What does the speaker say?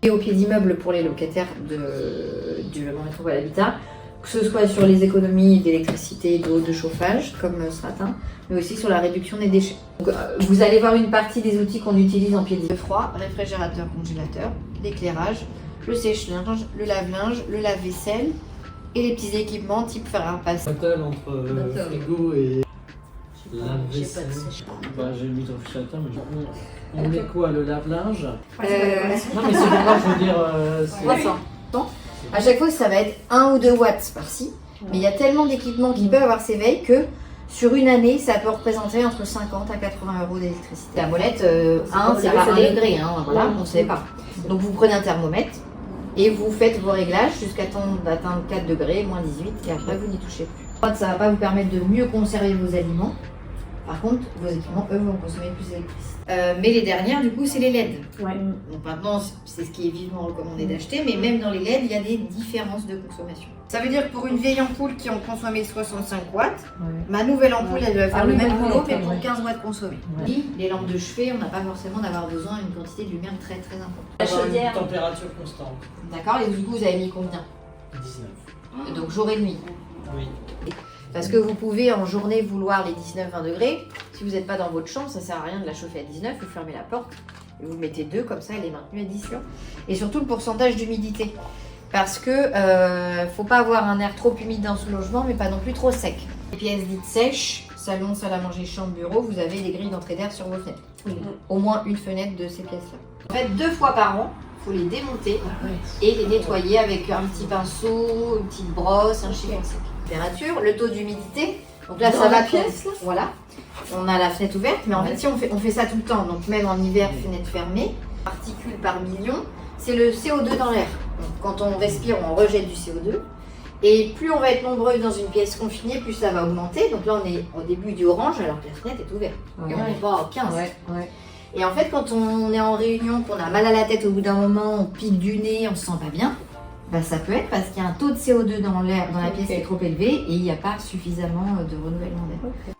Et au pied d'immeuble pour les locataires du logement métropole habitat, que ce soit sur les économies d'électricité, d'eau, de chauffage, comme ce matin, mais aussi sur la réduction des déchets. Donc, vous allez voir une partie des outils qu'on utilise en pied d'immeuble. Froid, réfrigérateur, congélateur, l'éclairage, le sèche-linge, le lave-linge, le lave-vaisselle et les petits équipements type fer à repasser. Total entre frigo et lave-vaisselle. J'ai le micro-réfrigérateur, mais du coup, on met quoi? Le lave-linge? Non, mais c'est pour moi, je veux dire. 300. À chaque fois, ça va être 1 ou 2 watts par-ci. Mais il y a tellement d'équipements qui peuvent avoir ces veilles que sur une année, ça peut représenter entre 50 à 80 euros d'électricité. La molette, 1, c'est pas 1 degré, hein, voilà, on ne sait pas. Donc vous prenez un thermomètre et vous faites vos réglages jusqu'à temps d'atteindre 4 degrés, moins 18, et après vous n'y touchez plus. Ça ne va pas vous permettre de mieux conserver vos aliments. Par contre, vos équipements, eux, vont consommer plus d'électricité. Mais les dernières, du coup, c'est les LED. Ouais. Donc maintenant, c'est ce qui est vivement recommandé d'acheter, mais même dans les LED, il y a des différences de consommation. Ça veut dire que pour une vieille ampoule qui ont consommé 65 watts, ma nouvelle ampoule, elle va faire le même boulot, mais pour 15 watts consommés. Oui, les lampes de chevet, on n'a pas forcément d'avoir besoin d'une quantité de lumière très très importante. La chaudière. Une température constante. D'accord, et du coup, vous avez mis combien? 19. Donc jour et nuit. Oui. Parce que vous pouvez en journée vouloir les 19-20 degrés. Si vous n'êtes pas dans votre chambre, ça sert à rien de la chauffer à 19, vous fermez la porte et vous mettez 2, comme ça elle est maintenue à 10. Et surtout le pourcentage d'humidité. Parce que faut pas avoir un air trop humide dans ce logement, mais pas non plus trop sec. Les pièces dites sèches, salon, salle à manger, chambre, bureau, vous avez des grilles d'entrée d'air sur vos fenêtres. Au moins une fenêtre de ces pièces-là. En fait, 2 fois par an, il faut les démonter et les nettoyer avec un petit pinceau, une petite brosse, un chiffon sec. Température, le taux d'humidité. Donc là, ça va pièce, là. Voilà. On a la fenêtre ouverte, mais en fait, si on fait ça tout le temps, donc même en hiver, fenêtre fermée, particules par million, c'est le CO2 dans l'air. Donc, quand on respire, on rejette du CO2. Et plus on va être nombreux dans une pièce confinée, plus ça va augmenter. Donc là, on est au début du orange, alors que la fenêtre est ouverte. Et on n'est pas en 15. Et en fait, quand on est en réunion, qu'on a mal à la tête au bout d'un moment, on pique du nez, on se sent pas bien, bah, ça peut être parce qu'il y a un taux de CO2 dans l'air, dans la pièce qui est trop élevé et il n'y a pas suffisamment de renouvellement d'air.